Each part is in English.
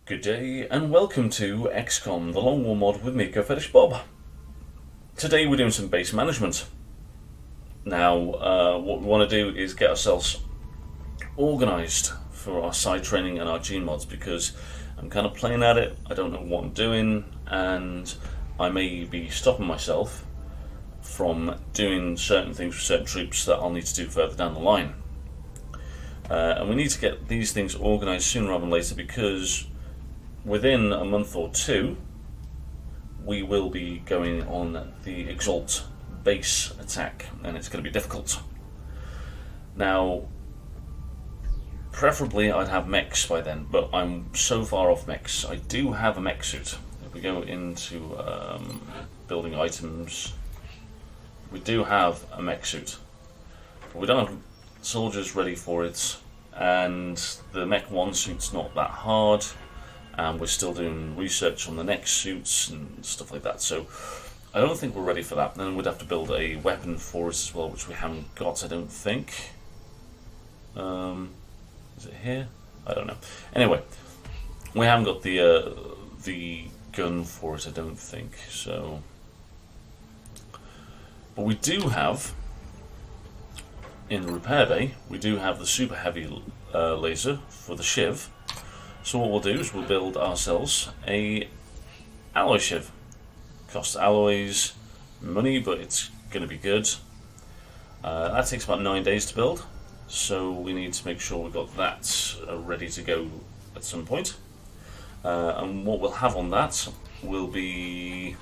Good day and welcome to XCOM, the Long War mod with me, Go Fetish Bob. Today we're doing some base management. Now, what we want to do is get ourselves organised for our side training and our gene mods, because I'm kind of playing at it, I don't know what I'm doing, and I may be stopping myself from doing certain things with certain troops that I'll need to do further down the line. And we need to get these things organised sooner rather than later, because within a month or two we will be going on the Exalt base attack, and it's going to be difficult. Now, preferably I'd have mechs by then, but I'm so far off mechs. I do have a mech suit. If we go into building items, we do have a mech suit, but we don't have soldiers ready for it, and the mech 1 suit's not that hard, and we're still doing research on the next suits and stuff like that, so I don't think we're ready for that. Then we'd have to build a weapon for us as well, which we haven't got, I don't think. Is it here? I don't know. Anyway, we haven't got the gun for it, I don't think, so. But we do have, in the repair bay, we do have the super heavy laser for the Shiv. So what we'll do is we'll build ourselves a alloy Shiv. Costs alloys money, but it's going to be good. That takes about 9 days to build, so we need to make sure we've got that ready to go at some point. And what we'll have on that will be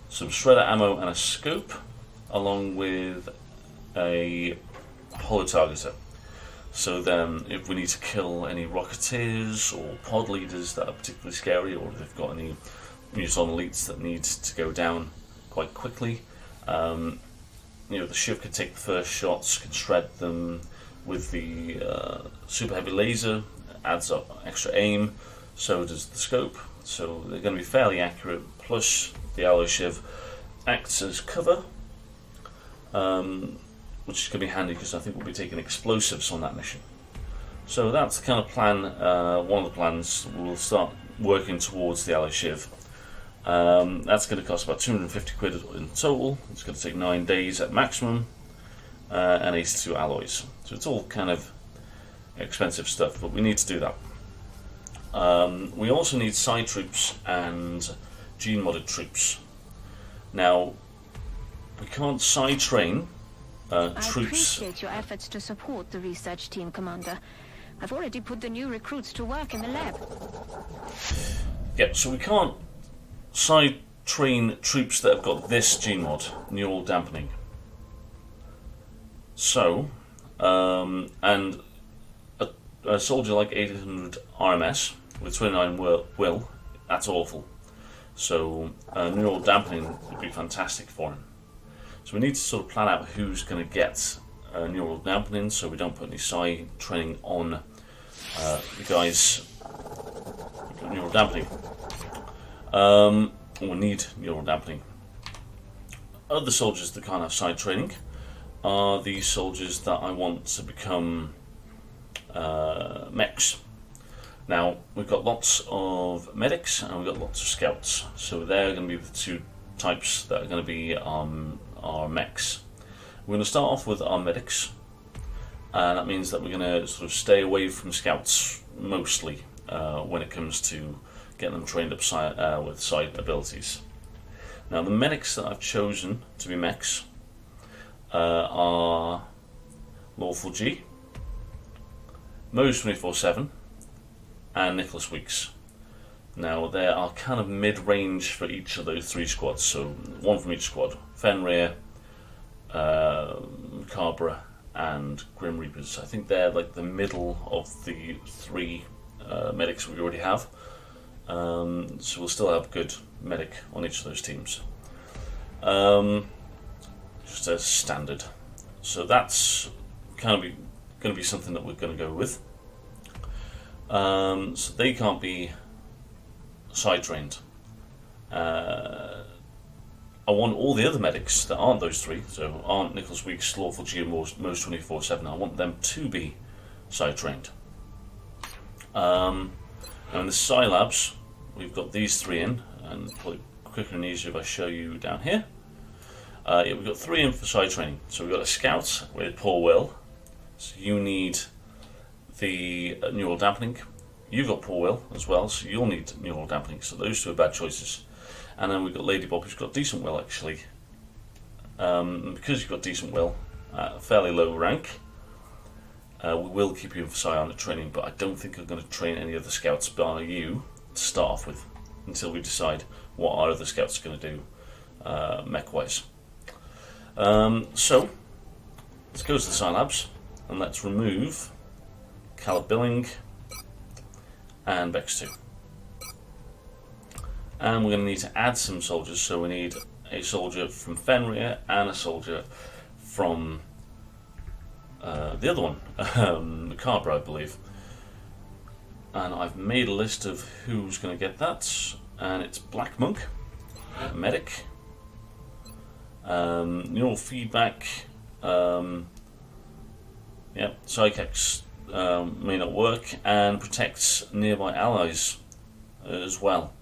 some shredder ammo and a scope, along with a holo-targeter. So then if we need to kill any rocketeers or pod leaders that are particularly scary, or if they've got any Muson elites that need to go down quite quickly, the Shiv can take the first shots, can shred them with the super heavy laser, adds up extra aim, so does the scope, so they're going to be fairly accurate, plus the alloy Shiv acts as cover, which is going to be handy because I think we'll be taking explosives on that mission. So that's the kind of plan, one of the plans. We'll start working towards the alloy Shiv. That's going to cost about 250 quid in total. It's going to take 9 days at maximum, and 82 alloys. So it's all kind of expensive stuff, but we need to do that. We also need side troops and gene modded troops. Now, we can't side train troops. I appreciate your efforts to support the research team, Commander. I've already put the new recruits to work in the lab. Yeah, so we can't side train troops that have got this gene mod, neural dampening. So, and a soldier like 800 RMS with 29 will, that's awful. So, neural dampening would be fantastic for him. So we need to sort of plan out who's going to get neural dampening, so we don't put any side training on the guys who've got neural dampening. Or need neural dampening. Other soldiers that can't have side training are the soldiers that I want to become mechs. Now, we've got lots of medics and we've got lots of scouts, so they're going to be the two types that are going to be our mechs. We're going to start off with our medics, and that means that we're going to sort of stay away from scouts mostly when it comes to getting them trained up with side abilities. Now, the medics that I've chosen to be mechs are Lawful G, Mose 24/7, and Nicholas Weeks. Now, they are kind of mid-range for each of those three squads, so one from each squad. Fenrir, Cabra, and Grim Reapers. I think they're like the middle of the three medics we already have. So we'll still have good medic on each of those teams. Just as standard. So that's kind of going to be something that we're going to go with. So they can't be side trained. I want all the other medics that aren't those three, so aren't Nicholas Weeks, Lawful G, and Mose 24/7. I want them to be side trained. Now in the Scilabs, we've got these 3 in, and probably quicker and easier if I show you down here. Yeah, we've got 3 in for side training. So we've got a scout with poor will, so you need the neural dampening. You've got poor will as well, so you'll need neural dampening. So those 2 are bad choices. And then we've got Lady Bob, who's got decent will actually. Because you've got decent will at a fairly low rank, we will keep you in for psionic training, but I don't think I'm going to train any other scouts bar you to start off with until we decide what our other scouts are going to do mech-wise. So let's go to the Scilabs and let's remove Calibilling and Vex 2. And we're going to need to add some soldiers, so we need a soldier from Fenrir and a soldier from the other one, Macabre, I believe. And I've made a list of who's going to get that, and it's Black Monk, Medic, neural feedback, Psychex may not work, and protects nearby allies as well.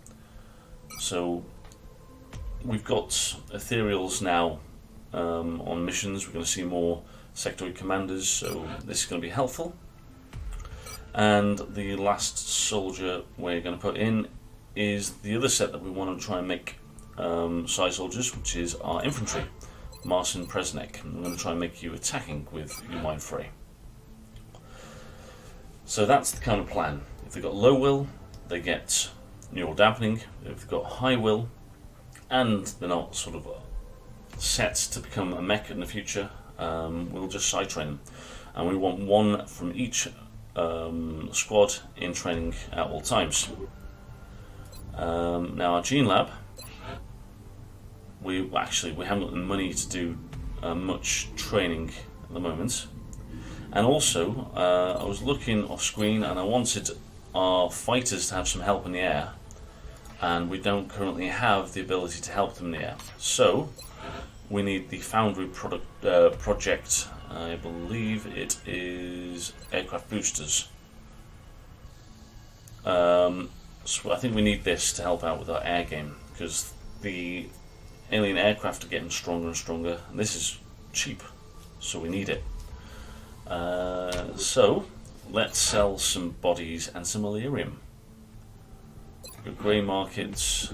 So we've got ethereals now on missions. We're going to see more sectoid commanders, so this is going to be helpful. And the last soldier we're going to put in is the other set that we want to try and make psi soldiers, which is our infantry, Marcin Presnek. I'm going to try and make you attacking with your Mind Fray. So that's the kind of plan. If they've got low will, they get neural dampening. If they've got high will, and they're not sort of set to become a mech in the future, we'll just side train them. And we want 1 from each squad in training at all times. Now our Gene Lab, we haven't got the money to do much training at the moment. And also, I was looking off screen and I wanted our fighters to have some help in the air, and we don't currently have the ability to help them in the air. So we need the Foundry project. I believe it is aircraft boosters. So I think we need this to help out with our air game, because the alien aircraft are getting stronger and stronger, and this is cheap, so we need it. So let's sell some bodies and some Illyrium. Grey markets.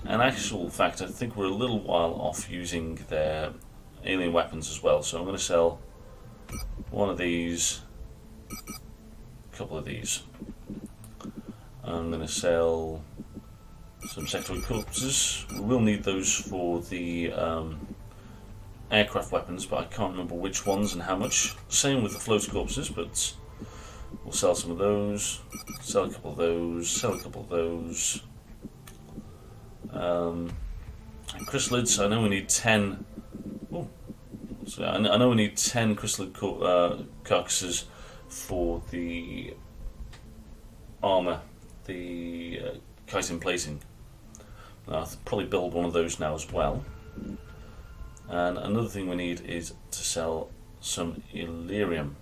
And actual fact, I think we're a little while off using their alien weapons as well. So I'm going to sell 1 of these, a couple of these. I'm going to sell some sectoid corpses. We will need those for the aircraft weapons, but I can't remember which ones and how much. Same with the floater corpses, but we'll sell some of those, sell a couple of those, sell a couple of those. And chrysalids, I know we need 10. Oh, so I know we need 10 chrysalid carcasses for the armor, the chitin plating. I'll probably build 1 of those now as well. And another thing we need is to sell some Illyrium.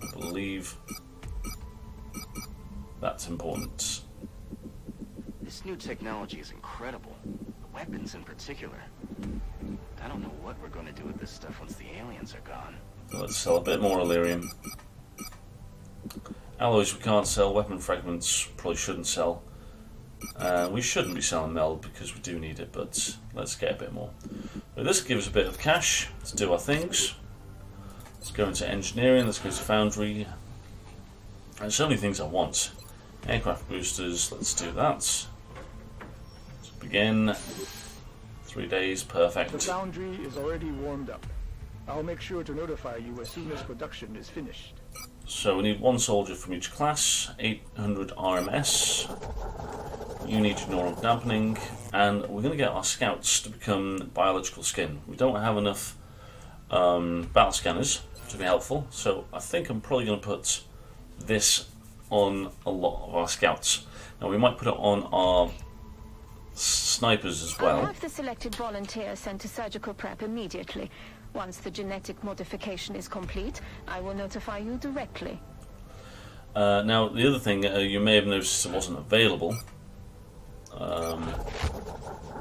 I believe that's important. This new technology is incredible. Weapons in particular. I don't know what we're going to do with this stuff once the aliens are gone. So let's sell a bit more Illyrium. Alloys we can't sell. Weapon fragments probably shouldn't sell. We shouldn't be selling meld because we do need it, but let's get a bit more. But this gives us a bit of cash to do our things. Let's go into engineering, let's go to foundry. There's so many things I want. Aircraft boosters, let's do that. Let's begin. 3 days, perfect. The foundry is already warmed up. I'll make sure to notify you as soon as production is finished. So we need 1 soldier from each class, 800 RMS. You need your neural dampening, and we're going to get our scouts to become biological skin. We don't have enough battle scanners to be helpful, so I think I'm probably going to put this on a lot of our scouts. Now we might put it on our snipers as well. I'll have the selected volunteer sent to surgical prep immediately. Once the genetic modification is complete, I will notify you directly. Now, the other thing you may have noticed it wasn't available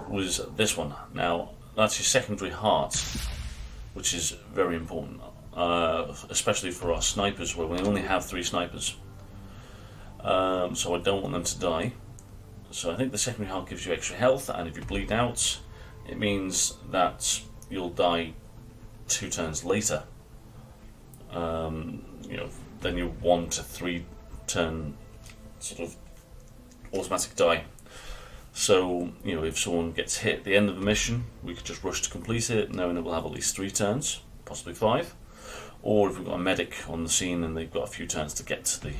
was this one. Now, that's your secondary heart, which is very important, especially for our snipers, where we only have 3 snipers. So I don't want them to die. So I think the secondary heart gives you extra health, and if you bleed out, it means that you'll die 2 turns later. You know, then your 1 to 3 turn sort of automatic die. So, you know, if someone gets hit at the end of the mission, we could just rush to complete it, knowing that we'll have at least 3 turns, possibly 5. Or if we've got a medic on the scene and they've got a few turns to get to the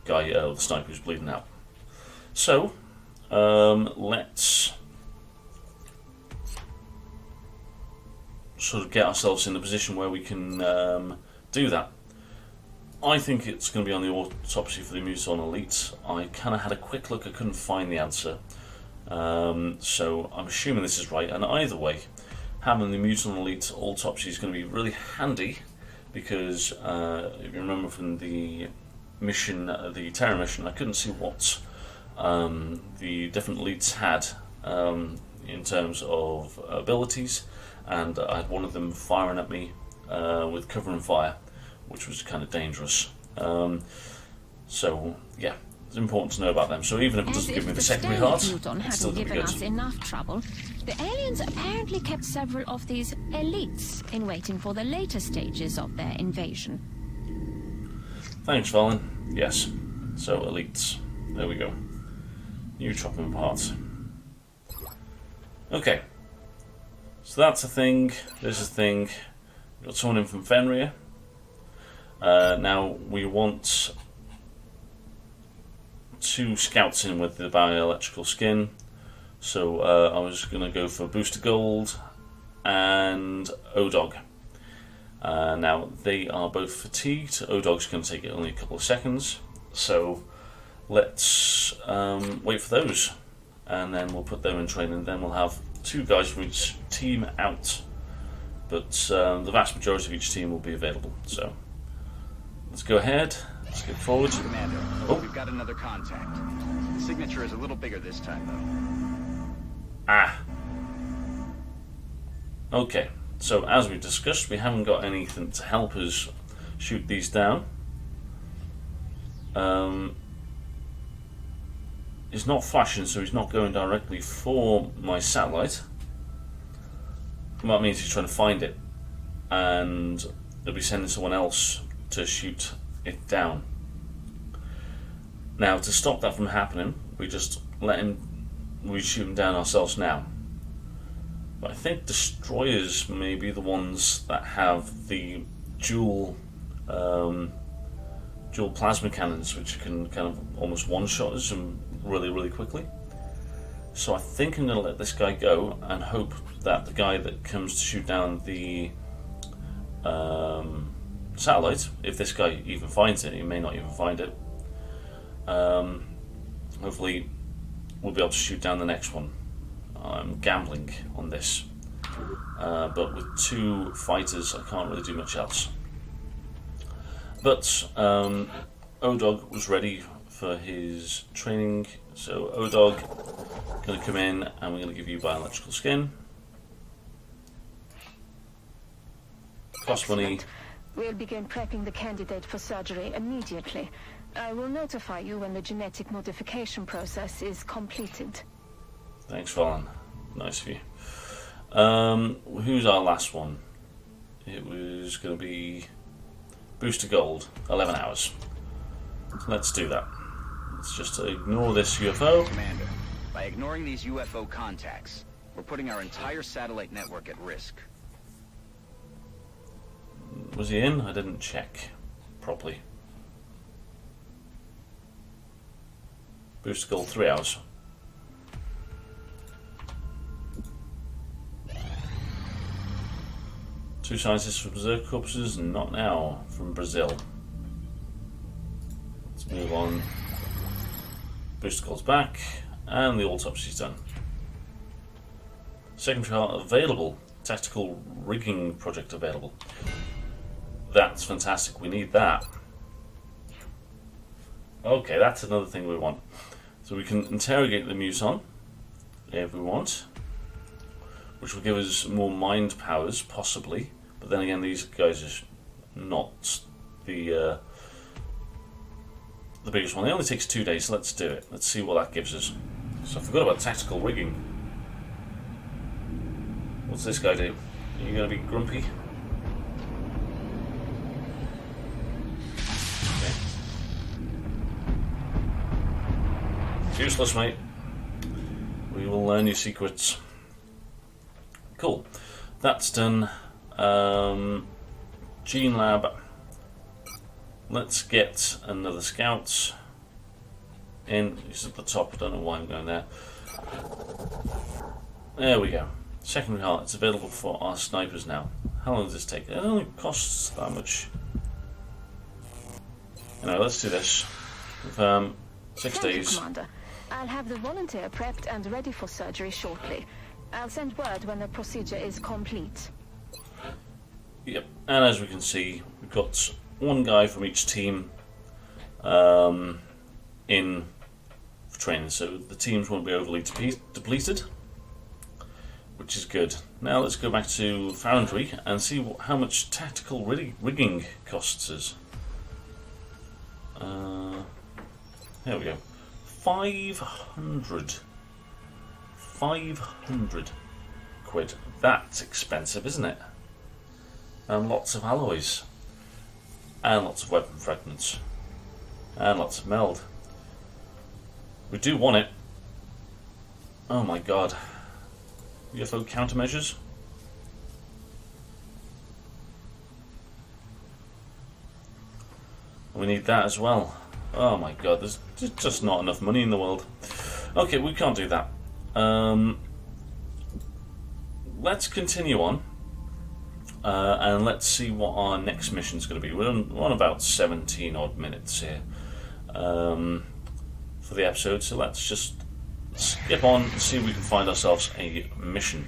guy, the sniper who's bleeding out. So, let's sort of get ourselves in a position where we can do that. I think it's going to be on the autopsy for the Muton Elite. I kind of had a quick look, I couldn't find the answer. So I'm assuming this is right, and either way, having the Muton Elite autopsy is going to be really handy, because if you remember from the mission, the Terror mission, I couldn't see what the different elites had in terms of abilities, and I had one of them firing at me with cover and fire, which was kind of dangerous. So yeah, it's important to know about them. So even if it doesn't give me the secondary heart, it's still going to be good. Us enough trouble. The aliens apparently kept several of these elites in waiting for the later stages of their invasion. Thanks, Valen. Yes. So elites. There we go. You chop them apart. Okay. So that's a thing. There's a thing. We've got someone in from Fenrir. Now we want 2 scouts in with the bioelectrical skin, so I was going to go for Booster Gold and O-Dog. Now they are both fatigued. O-Dog's going to take only a couple of seconds, so let's wait for those, and then we'll put them in training. Then we'll have 2 guys from each team out, but the vast majority of each team will be available. So let's go ahead. Let's get forward. Commander, oh, we've got another contact. The signature is a little bigger this time, though. Ah. Okay. So as we discussed, we haven't got anything to help us shoot these down. He's not flashing, so he's not going directly for my satellite. That means he's trying to find it, and they'll be sending someone else to shoot it down. Now, to stop that from happening, we just we shoot him down ourselves now. But I think destroyers may be the ones that have the dual plasma cannons, which can kind of almost one-shot us really quickly. So I think I'm going to let this guy go and hope that the guy that comes to shoot down the satellite, if this guy even finds it, he may not even find it, hopefully we'll be able to shoot down the next one. I'm gambling on this, but with 2 fighters I can't really do much else. But O-Dog was ready for his training, so O-Dog going to come in and we're going to give you bioelectrical skin. Cost money. We'll begin prepping the candidate for surgery immediately. I will notify you when the genetic modification process is completed. Thanks, Valen. Nice of you. Who's our last one? It was going to be Booster Gold, 11 hours. So let's do that. Let's just ignore this UFO. Commander, by ignoring these UFO contacts, we're putting our entire satellite network at risk. Was he in? I didn't check properly. Booster Gold, 3 hours. Two scientists from Berserk Corpses, not now, from Brazil. Let's move on. Booster Gold's back, and the autopsy's done. Secondary heart available. tactical rigging project available. That's fantastic. We need that. Okay, that's another thing we want. So we can interrogate the muson if we want, which will give us more mind powers, possibly. But then again, these guys are not the biggest one. It only takes 2 days, so let's do it. Let's see what that gives us. So I forgot about tactical rigging. What's this guy do? Are you going to be grumpy? Okay. Useless, mate. We will learn your secrets. Cool. That's done. Gene Lab. Let's get another scout in. He's at the top. I don't know why I'm going there. There we go. Secondary heart. It's available for our snipers now. How long does this take? It only costs that much. Anyway, let's do this. With, 6 Thank you, days. Commander. I'll have the volunteer prepped and ready for surgery shortly. I'll send word when the procedure is complete. Yep, and as we can see, we've got one guy from each team in for training, so the teams won't be overly depleted, which is good. Now let's go back to Foundry and see how much tactical rigging costs us. There we go. 500 quid. That's expensive, isn't it? And lots of alloys, and lots of weapon fragments, and lots of meld. We do want it. Oh my god. UFO countermeasures? We need that as well. Oh my god, there's just not enough money in the world. Okay, we can't do that. Let's continue on. And let's see what our next mission is going to be. We're on about 17 odd minutes here for the episode, so let's just skip on and see if we can find ourselves a mission.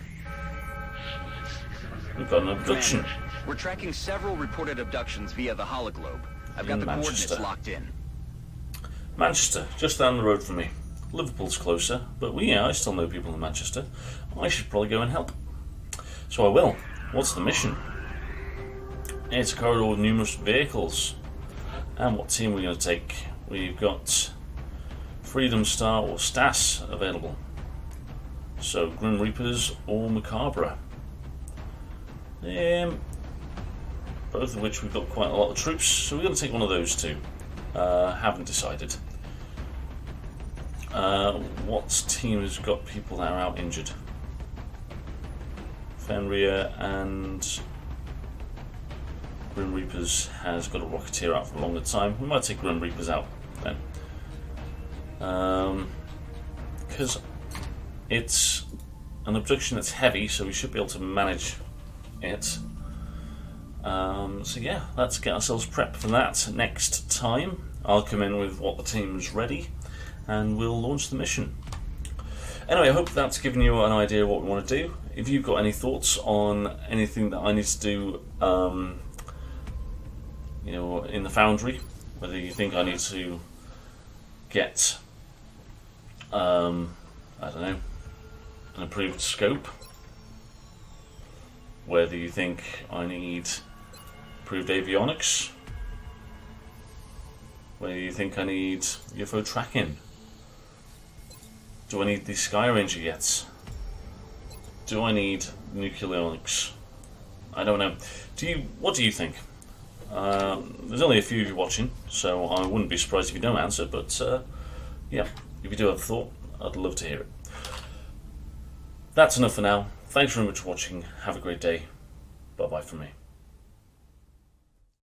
We've got an abduction. Commander, we're tracking several reported abductions via the hologlobe. I've got In the Manchester. coordinates locked in. Manchester, just down the road from me. Liverpool's closer, but I still know people in Manchester. I should probably go and help. So I will. What's the mission? It's a corridor with numerous vehicles. And what team are we going to take? We've got Freedom Star or Stas available. So Grim Reapers or Macabre. Both of which we've got quite a lot of troops, so we're going to take one of those two. Haven't decided. What team has got people that are out injured? Fenrir and Grim Reapers has got a Rocketeer out for a longer time. We might take Grim Reapers out then. Because it's an abduction that's heavy, so we should be able to manage it. So yeah, let's get ourselves prepped for that next time. I'll come in with what the team's ready and we'll launch the mission. Anyway, I hope that's given you an idea of what we want to do. If you've got any thoughts on anything that I need to do in the Foundry, whether you think I need to get I don't know, an improved scope, whether you think I need improved avionics, whether you think I need UFO tracking, do I need the Sky Ranger yet? Do I need nucleonics? I don't know. What do you think? There's only a few of you watching, so I wouldn't be surprised if you don't answer, but yeah, if you do have a thought, I'd love to hear it. That's enough for now. Thanks very much for watching. Have a great day. Bye bye from me.